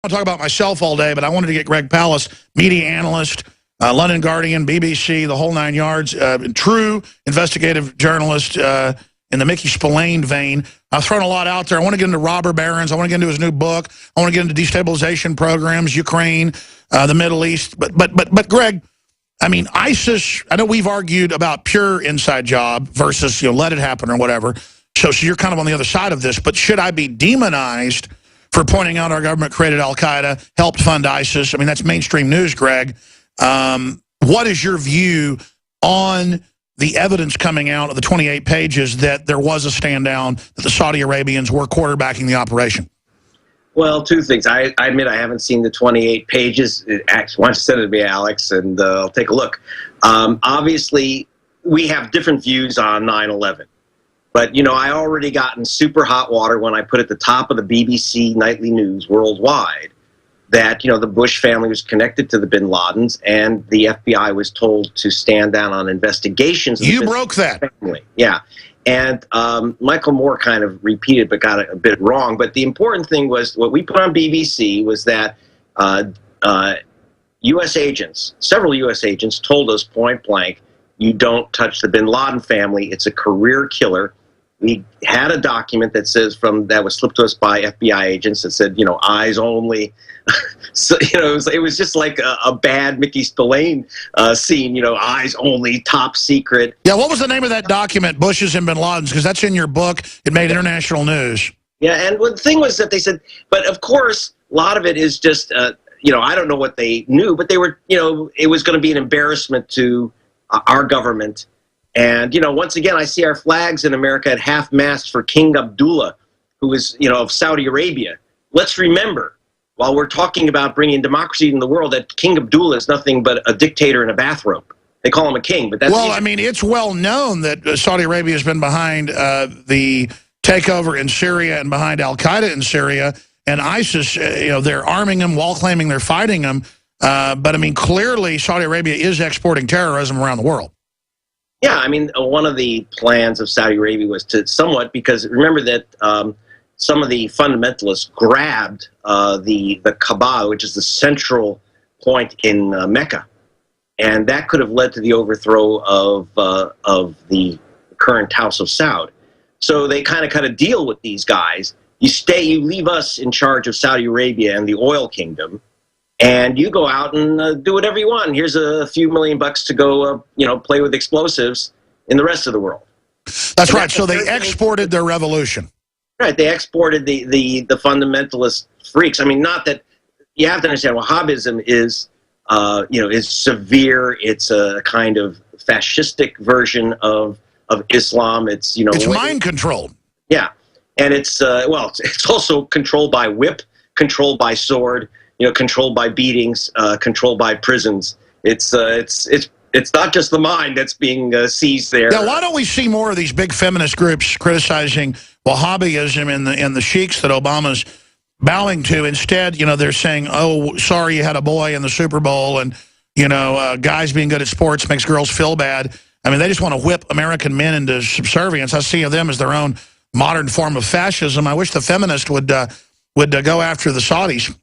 I'll talk about myself all day, but I wanted to get Greg Palast, media analyst, London Guardian, BBC, the whole nine yards, true investigative journalist in the Mickey Spillane vein. I've thrown a lot out there. I want to get into robber barons. I want to get into his new book. I want to get into destabilization programs, Ukraine, the Middle East. But Greg, I mean, ISIS, I know we've argued about pure inside job versus, let it happen or whatever. So you're kind of on the other side of this. But should I be demonized for pointing out our government created al-Qaeda, helped fund ISIS? I mean, that's mainstream news, Greg. What is your view on the evidence coming out of the 28 pages that there was a stand down, that the Saudi Arabians were quarterbacking the operation? Well, two things. I admit I haven't seen the 28 pages. Why don't you send it to me, Alex, and I'll take a look. Obviously, we have different views on 9/11. But, I already got in super hot water when I put at the top of the BBC nightly news worldwide that, the Bush family was connected to the bin Ladens, and the FBI was told to stand down on investigations. You broke that. Family. Yeah. And Michael Moore kind of repeated but got it a bit wrong. But the important thing was what we put on BBC was that U.S. agents, several U.S. agents, told us point blank, you don't touch the bin Laden family. It's a career killer. We had a document that says that was slipped to us by FBI agents that said, eyes only. So, it was just like a bad Mickey Spillane scene, eyes only, top secret. Yeah, what was the name of that document, Bush's and bin Laden's? Because that's in your book. It made international news. Yeah, and the thing was that they said, but of course, a lot of it is just, I don't know what they knew, but they were, it was going to be an embarrassment to our government. And, once again, I see our flags in America at half-mast for King Abdullah, who is, of Saudi Arabia. Let's remember, while we're talking about bringing democracy in the world, that King Abdullah is nothing but a dictator in a bathrobe. They call him a king, but that's... Well, I mean, it's well known that Saudi Arabia has been behind the takeover in Syria and behind al-Qaeda in Syria. And ISIS, they're arming them while claiming they're fighting them. But, I mean, clearly Saudi Arabia is exporting terrorism around the world. Yeah, I mean, one of the plans of Saudi Arabia was to somewhat, because remember that some of the fundamentalists grabbed the Kaaba, which is the central point in Mecca, and that could have led to the overthrow of the current House of Saud. So they kind of cut a deal with these guys. You leave us in charge of Saudi Arabia and the oil kingdom, and you go out and do whatever you want. And here's a few $1,000,000 to go, play with explosives in the rest of the world. That's right. So they exported their revolution. Right. They exported the fundamentalist freaks. I mean, not that you have to understand. Wahhabism is, is severe. It's a kind of fascistic version of Islam. It's it's mind controlled. Yeah, and it's it's also controlled by whip, controlled by sword. Controlled by beatings, controlled by prisons. It's not just the mind that's being seized there. Yeah, why don't we see more of these big feminist groups criticizing Wahhabism and the sheiks that Obama's bowing to? Instead, they're saying, "Oh, sorry, you had a boy in the Super Bowl," and guys being good at sports makes girls feel bad. I mean, they just want to whip American men into subservience. I see them as their own modern form of fascism. I wish the feminists would go after the Saudis.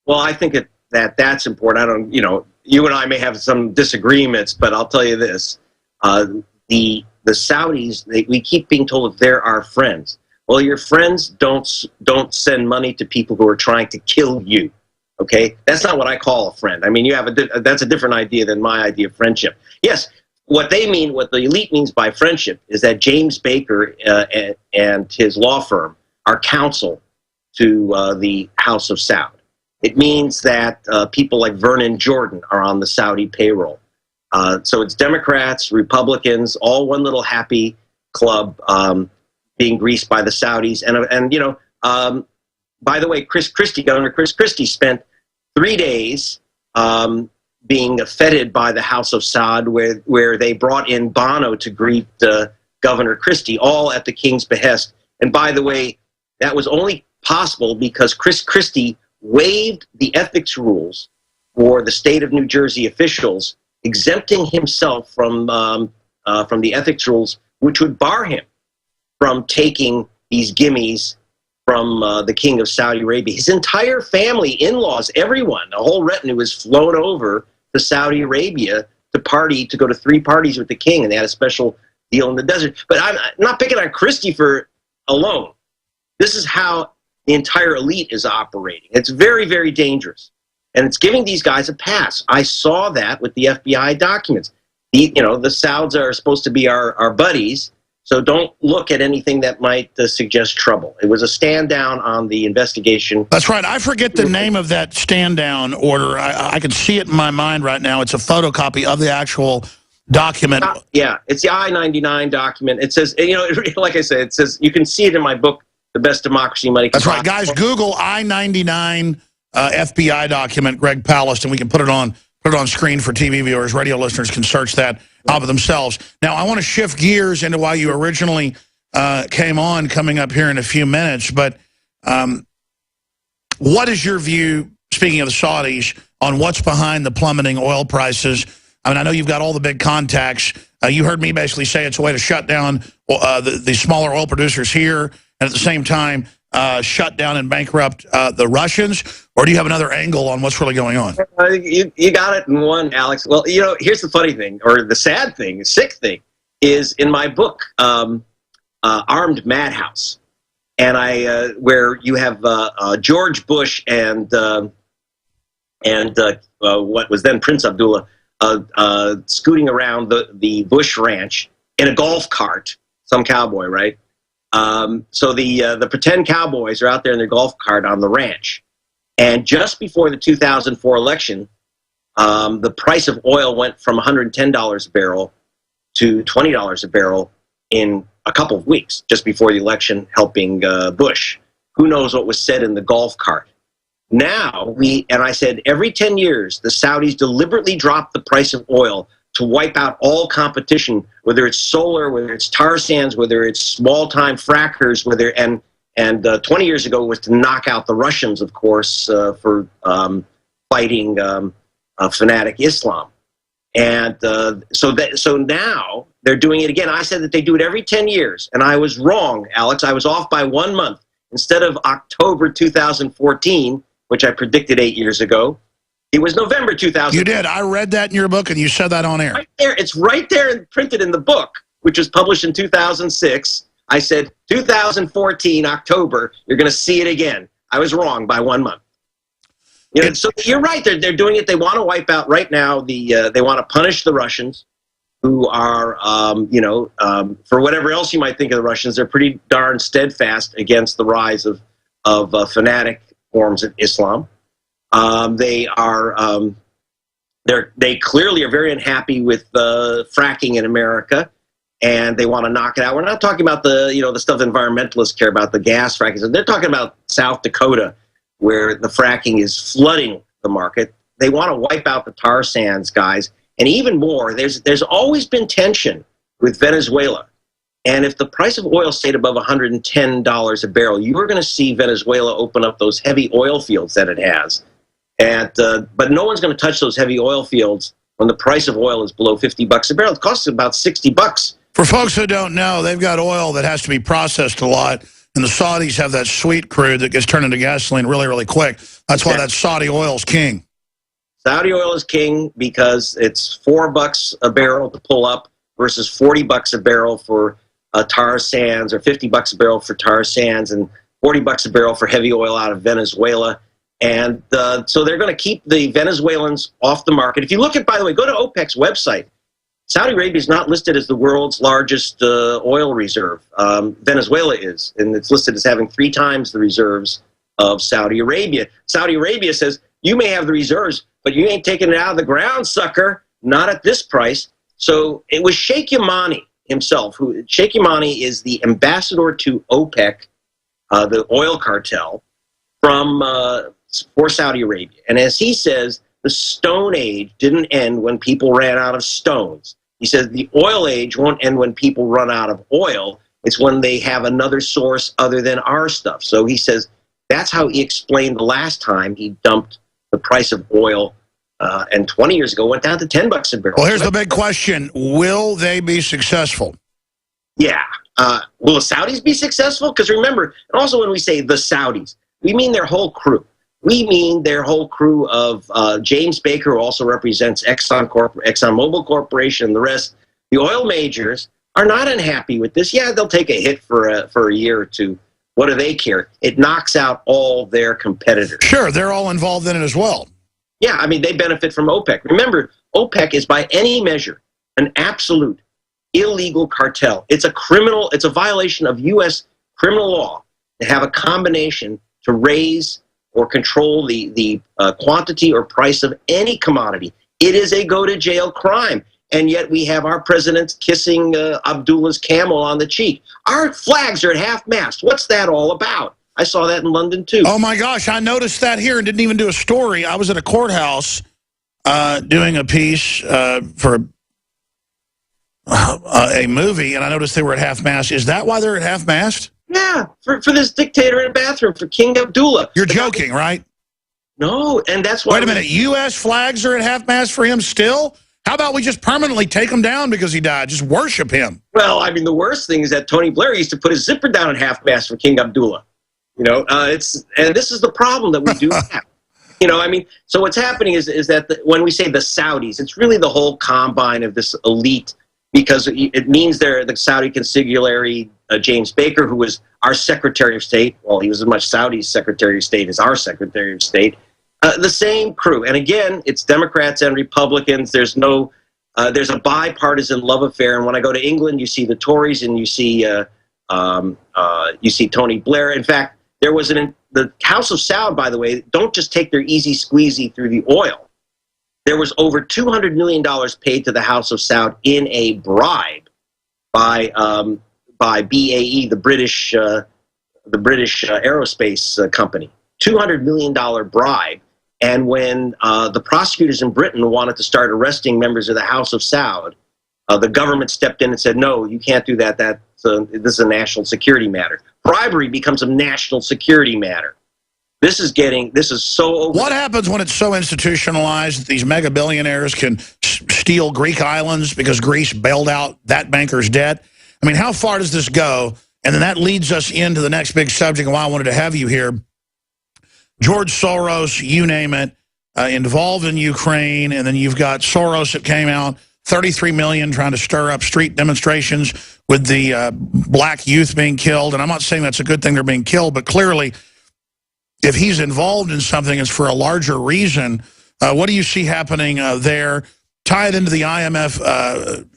Well, I think that's important. I don't, you and I may have some disagreements, but I'll tell you this: the Saudis, we keep being told that they're our friends. Well, your friends don't send money to people who are trying to kill you. Okay, that's not what I call a friend. I mean, that's a different idea than my idea of friendship. Yes, what the elite means by friendship is that James Baker and his law firm are counsel to the House of Saud. It means that people like Vernon Jordan are on the Saudi payroll. So it's Democrats, Republicans, all one little happy club being greased by the Saudis. And by the way, Governor Chris Christie spent 3 days being feted by the House of Saud, where they brought in Bono to greet Governor Christie, all at the king's behest. And by the way, that was only possible because Chris Christie waived the ethics rules for the state of New Jersey officials, exempting himself from the ethics rules, which would bar him from taking these gimmies from the king of Saudi Arabia. His entire family, in-laws, everyone, a whole retinue was flown over to Saudi Arabia to party, to go to 3 parties with the king, and they had a special deal in the desert. But I'm not picking on Christopher alone. This is how the entire elite is operating. It's very, very dangerous. And it's giving these guys a pass. I saw that with the FBI documents. The Sauds are supposed to be our buddies, so don't look at anything that might suggest trouble. It was a stand down on the investigation. That's right. I forget the name of that stand down order. I can see it in my mind right now. It's a photocopy of the actual document. Yeah, it's the I-99 document. It says, like I said, it says, you can see it in my book, The Best Democracy Money Can That's right, guys. Google I-99 FBI document, Greg Palast, and we can put it on screen for TV viewers. Radio listeners can search that out for themselves. Now, I want to shift gears into why you originally came on, coming up here in a few minutes. But what is your view, speaking of the Saudis, on what's behind the plummeting oil prices? I mean, I know you've got all the big contacts. You heard me basically say it's a way to shut down the smaller oil producers here, and at the same time, shut down and bankrupt the Russians? Or do you have another angle on what's really going on? You got it in one, Alex. Well, here's the funny thing, or the sad thing, the sick thing, is in my book, Armed Madhouse, and where you have George Bush and what was then Prince Abdullah scooting around the Bush ranch in a golf cart, some cowboy, right? So the pretend cowboys are out there in their golf cart on the ranch. And just before the 2004 election, the price of oil went from $110 a barrel to $20 a barrel in a couple of weeks, just before the election, helping Bush. Who knows what was said in the golf cart? Now, I said, every 10 years, the Saudis deliberately drop the price of oil to wipe out all competition, whether it's solar, whether it's tar sands, whether it's small-time frackers, and 20 years ago was to knock out the Russians, of course, for fighting fanatic Islam. And so now they're doing it again. I said that they do it every 10 years, and I was wrong, Alex. I was off by 1 month. Instead of October 2014, which I predicted 8 years ago, it was November 2000. You did. I read that in your book, and you said that on air. Right there. It's right there and printed in the book, which was published in 2006. I said 2014, October, you're going to see it again. I was wrong by 1 month. So you're right. They're doing it. They want to wipe out right now. They want to punish the Russians, who are, for whatever else you might think of the Russians, they're pretty darn steadfast against the rise of fanatic forms of Islam. They clearly are very unhappy with fracking in America, and they want to knock it out. We're not talking about the stuff environmentalists care about, the gas fracking. They're talking about South Dakota, where the fracking is flooding the market. They want to wipe out the tar sands, guys. And even more, there's always been tension with Venezuela. And if the price of oil stayed above $110 a barrel, you are going to see Venezuela open up those heavy oil fields that it has. But no one's going to touch those heavy oil fields when the price of oil is below $50 a barrel. It costs about $60. For folks who don't know, they've got oil that has to be processed a lot, and the Saudis have that sweet crude that gets turned into gasoline really, really quick. That's why that Saudi oil's king. Saudi oil is king because it's $4 a barrel to pull up versus $40 a barrel for tar sands, or $50 a barrel for tar sands, and $40 a barrel for heavy oil out of Venezuela. And so they're going to keep the Venezuelans off the market. If you look at, by the way, go to OPEC's website. Saudi Arabia is not listed as the world's largest oil reserve. Venezuela is, and it's listed as having 3 times the reserves of Saudi Arabia. Saudi Arabia says, you may have the reserves, but you ain't taking it out of the ground, sucker. Not at this price. So it was Sheikh Yamani himself. Sheikh Yamani is the ambassador to OPEC, the oil cartel, for Saudi Arabia. And as he says, the Stone Age didn't end when people ran out of stones. He says the oil age won't end when people run out of oil. It's when they have another source other than our stuff. So he says that's how he explained the last time he dumped the price of oil, and 20 years ago went down to $10 a barrel. Well, here's the big question. Will they be successful? Yeah, Will the Saudis be successful? Because remember, and also when we say the Saudis, we mean their whole crew. We mean their whole crew of James Baker, who also represents ExxonMobil Corporation, and the rest. The oil majors are not unhappy with this. Yeah, they'll take a hit for a year or two. What do they care? It knocks out all their competitors. Sure, they're all involved in it as well. Yeah, I mean, they benefit from OPEC. Remember, OPEC is by any measure an absolute illegal cartel. It's a violation of U.S. criminal law to have a combination to raise or control the quantity or price of any commodity. It is a go-to-jail crime. And yet we have our president kissing Abdullah's camel on the cheek. Our flags are at half-mast. What's that all about? I saw that in London, too. Oh, my gosh, I noticed that here and didn't even do a story. I was at a courthouse doing a piece for a movie, and I noticed they were at half-mast. Is that why they're at half-mast? Yeah, for this dictator in a bathroom, for King Abdullah. You're joking, right? No, and that's why... Wait a minute, U.S. flags are at half-mast for him still? How about we just permanently take him down because he died? Just worship him. Well, I mean, the worst thing is that Tony Blair used to put his zipper down at half-mast for King Abdullah. You know, and this is the problem that we do have. You know, I mean, so what's happening is that when we say the Saudis, it's really the whole combine of this elite, because it means they're the Saudi consigliere, James Baker, who was our Secretary of State. Well, he was as much Saudi's Secretary of State as our Secretary of State. The same crew. And again, it's Democrats and Republicans. There's a bipartisan love affair. And when I go to England, you see the Tories and you see Tony Blair. In fact, there was the House of Saud, by the way, don't just take their easy squeezy through the oil. There was over $200 million paid to the House of Saud in a bribe by BAE, the British aerospace company. $200 million bribe. And when the prosecutors in Britain wanted to start arresting members of the House of Saud, the government stepped in and said, no, you can't do that. This is a national security matter. Bribery becomes a national security matter. This is so over. What happens when it's so institutionalized that these mega billionaires can steal Greek islands because Greece bailed out that banker's debt? I mean, how far does this go? And then that leads us into the next big subject and why I wanted to have you here. George Soros, you name it, involved in Ukraine, and then you've got Soros that came out, 33 million trying to stir up street demonstrations with the black youth being killed. And I'm not saying that's a good thing they're being killed, but clearly if he's involved in something, it's for a larger reason. What do you see happening there? Tie it into the IMF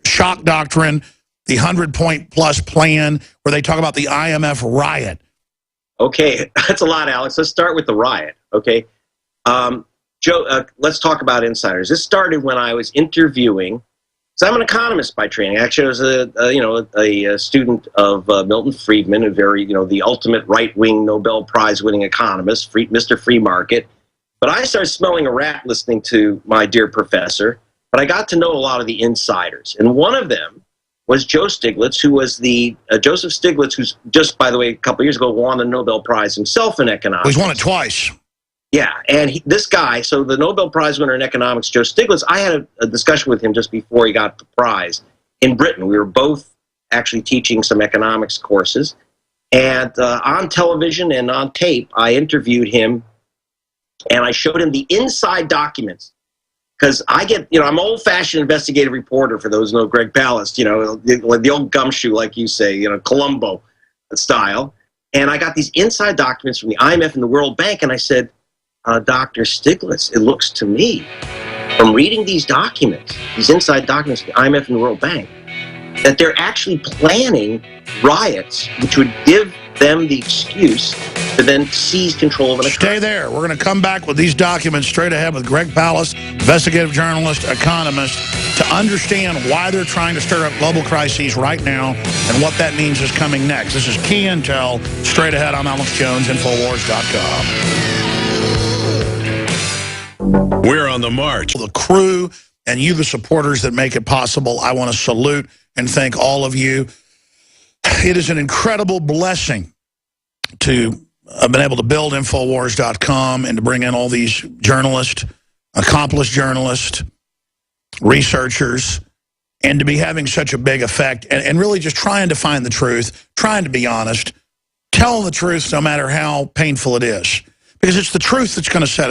shock doctrine, the 100-point-plus plan, where they talk about the IMF riot. Okay, that's a lot, Alex. Let's start with the riot, okay? Joe, let's talk about insiders. This started when I was interviewing, so I'm an economist by training. Actually, I was a student of Milton Friedman, a very, the ultimate right-wing Nobel Prize-winning economist, Mr. Free Market. But I started smelling a rat listening to my dear professor, but I got to know a lot of the insiders. And one of them was Joe Stiglitz, who was Joseph Stiglitz, who's just, by the way, a couple of years ago won the Nobel Prize himself in economics. He's won it twice. Yeah, and this guy, so the Nobel Prize winner in economics, Joe Stiglitz, I had a discussion with him just before he got the prize in Britain. We were both actually teaching some economics courses. And on television and on tape, I interviewed him, and I showed him the inside documents. Because I'm an old-fashioned investigative reporter, for those who know Greg Palast, the old gumshoe, like you say, Columbo style. And I got these inside documents from the IMF and the World Bank, and I said, Dr. Stiglitz, it looks to me, from reading these documents, these inside documents from the IMF and the World Bank, that they're actually planning riots, which would give them the excuse to then seize control of an economy. Stay there. We're going to come back with these documents straight ahead with Greg Palast, investigative journalist, economist, to understand why they're trying to stir up global crises right now and what that means is coming next. This is Key Intel. Straight ahead, I'm Alex Jones, Infowars.com. We're on the march. The crew and you, the supporters that make it possible, I want to salute and thank all of you. It is an incredible blessing to have been able to build Infowars.com and to bring in all these journalists, accomplished journalists, researchers, and to be having such a big effect, and really just trying to find the truth, trying to be honest, tell the truth no matter how painful it is. Because it's the truth that's going to set us